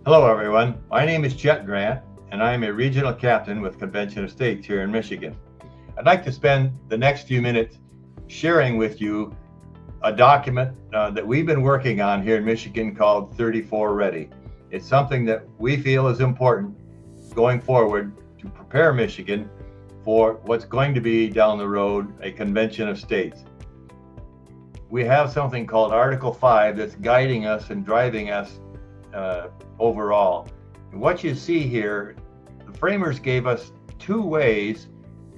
Hello, everyone. My name is Chet Grant, and I am a regional captain with Convention of States here in Michigan. I'd like to spend the next few minutes sharing with you a document that we've been working on here in Michigan called 34 Ready. It's something that we feel is important going forward to prepare Michigan for what's going to be down the road a Convention of States. We have something called Article 5 that's guiding us and driving us overall. And what you see here, the framers gave us two ways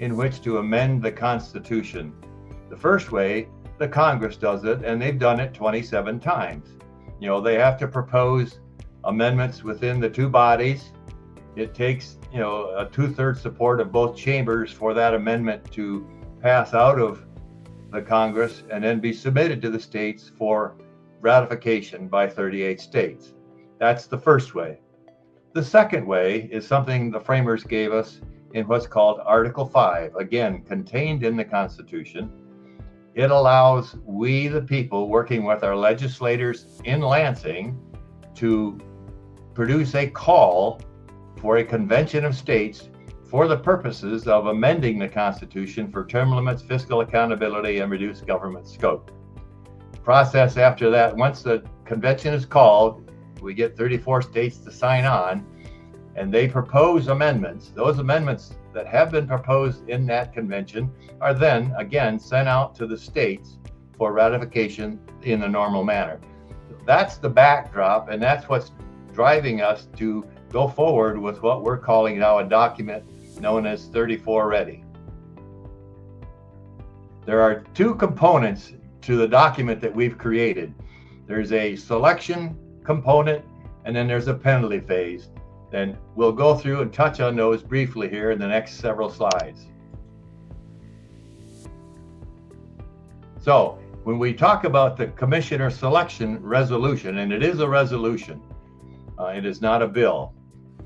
in which to amend the Constitution. The first way, the Congress does it, and they've done it 27 times. They have to propose amendments within the two bodies. It takes, a two-thirds support of both chambers for that amendment to pass out of the Congress and then be submitted to the states for ratification by 38 states. That's the first way. The second way is something the framers gave us in what's called Article 5, again, contained in the Constitution. It allows we, the people, working with our legislators in Lansing, to produce a call for a convention of states for the purposes of amending the Constitution for term limits, fiscal accountability, and reduced government scope. The process after that, once the convention is called, we get 34 states to sign on, and they propose amendments. Those amendments that have been proposed in that convention are then again sent out to the states for ratification in the normal manner. That's the backdrop, and that's what's driving us to go forward with what we're calling now a document known as 34 Ready. There are two components to the document that we've created. There's a selection component, and then there's a penalty phase. Then we'll go through and touch on those briefly here in the next several slides. So when we talk about the commissioner selection resolution, and it is a resolution, it is not a bill.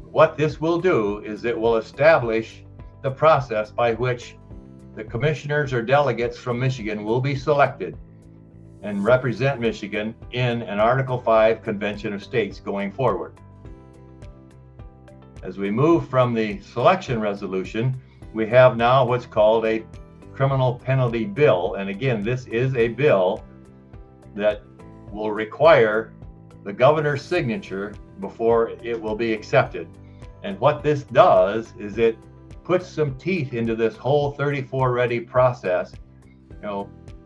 What this will do is it will establish the process by which the commissioners or delegates from Michigan will be selected and represent Michigan in an Article 5 Convention of States going forward. As we move from the selection resolution, we have now what's called a criminal penalty bill. And again, this is a bill that will require the governor's signature before it will be accepted. And what this does is it puts some teeth into this whole 34 Ready process,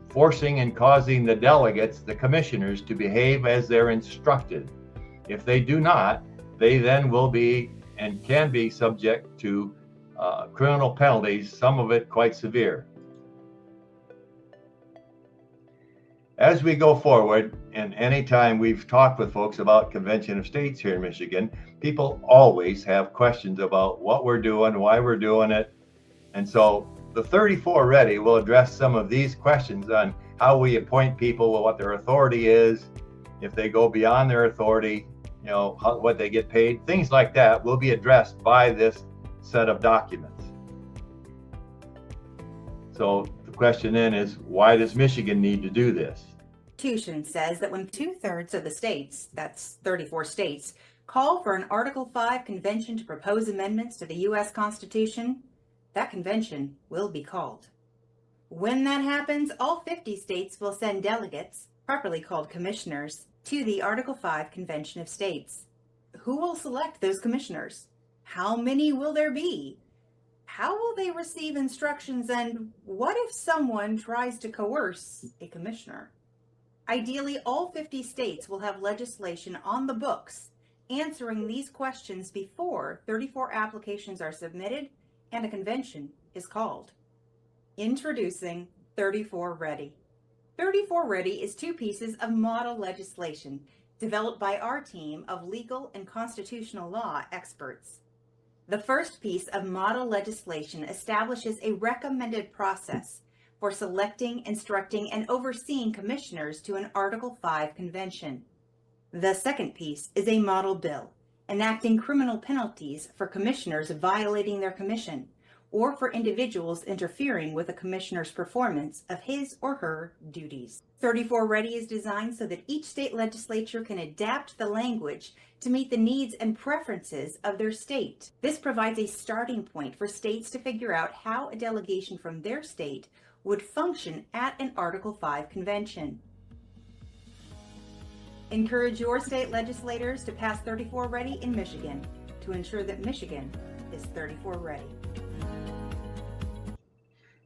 forcing and causing the delegates, the commissioners, to behave as they're instructed. If they do not, they then will be and can be subject to criminal penalties, some of it quite severe. As we go forward, and anytime we've talked with folks about Convention of States here in Michigan, people always have questions about what we're doing, why we're doing it. And so the 34 Ready will address some of these questions on how we appoint people, what their authority is, if they go beyond their authority, what they get paid, things like that will be addressed by this set of documents. So the question then is, why does Michigan need to do this? The Constitution says that when 2/3 of the states, that's 34 states, call for an Article 5 convention to propose amendments to the U.S. Constitution, that convention will be called. When that happens, all 50 states will send delegates, properly called commissioners, to the Article 5 Convention of States. Who will select those commissioners? How many will there be? How will they receive instructions, and what if someone tries to coerce a commissioner? Ideally, all 50 states will have legislation on the books answering these questions before 34 applications are submitted and a convention is called. Introducing 34 Ready. 34 Ready is two pieces of model legislation developed by our team of legal and constitutional law experts. The first piece of model legislation establishes a recommended process for selecting, instructing, and overseeing commissioners to an Article 5 convention. The second piece is a model bill enacting criminal penalties for commissioners violating their commission, or for individuals interfering with a commissioner's performance of his or her duties. 34 Ready is designed so that each state legislature can adapt the language to meet the needs and preferences of their state. This provides a starting point for states to figure out how a delegation from their state would function at an Article 5 convention. Encourage your state legislators to pass 34 Ready in Michigan to ensure that Michigan is 34 ready.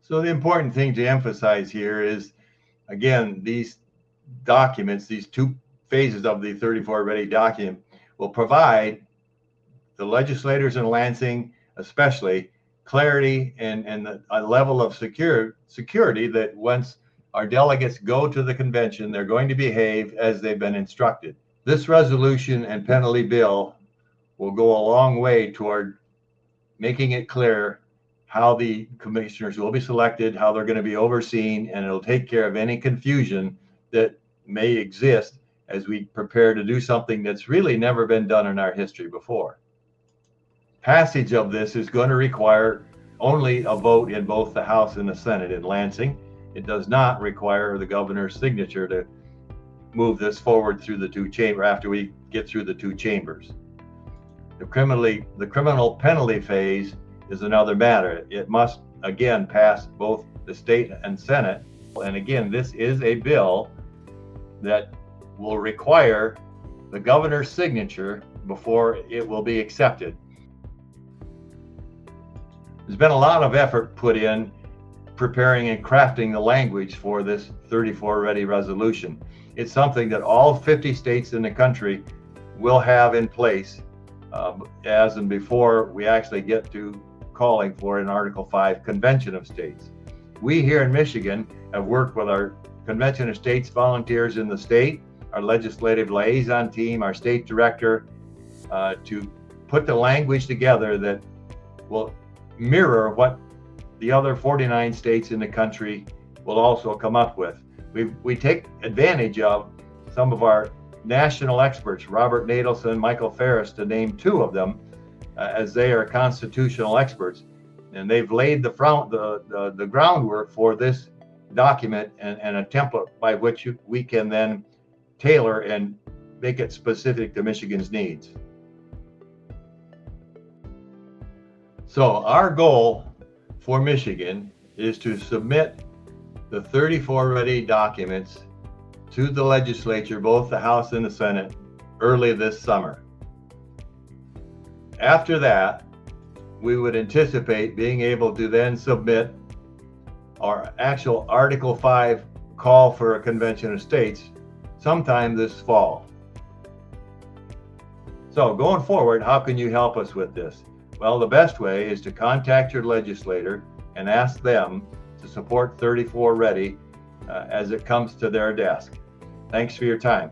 So the important thing to emphasize here is, again, these documents, these two phases of the 34 Ready document will provide the legislators in Lansing, especially, clarity and a level of security that once our delegates go to the convention, they're going to behave as they've been instructed. This resolution and penalty bill will go a long way toward making it clear how the commissioners will be selected, how they're going to be overseen, and it'll take care of any confusion that may exist as we prepare to do something that's really never been done in our history before. Passage of this is going to require only a vote in both the House and the Senate in Lansing. It does not require the governor's signature to move this forward through the two chambers after we get through the two chambers. The criminal penalty phase is another matter. It must again pass both the state and Senate. And again, this is a bill that will require the governor's signature before it will be accepted. There's been a lot of effort put in preparing and crafting the language for this 34 Ready resolution. It's something that all 50 states in the country will have in place as and before we actually get to calling for an Article 5 Convention of States. We here in Michigan have worked with our Convention of States volunteers in the state, our legislative liaison team, our state director, to put the language together that will mirror what the other 49 states in the country will also come up with. We take advantage of some of our national experts, Robert Nadelson, Michael Ferris, to name two of them, as they are constitutional experts, and they've laid the groundwork for this document and a template by which we can then tailor and make it specific to Michigan's needs. So our goal for Michigan is to submit the 34 Ready documents to the legislature, both the House and the Senate, early this summer. After that, we would anticipate being able to then submit our actual Article 5 call for a convention of states sometime this fall. So going forward, how can you help us with this? Well, the best way is to contact your legislator and ask them to support 34 Ready as it comes to their desk. Thanks for your time.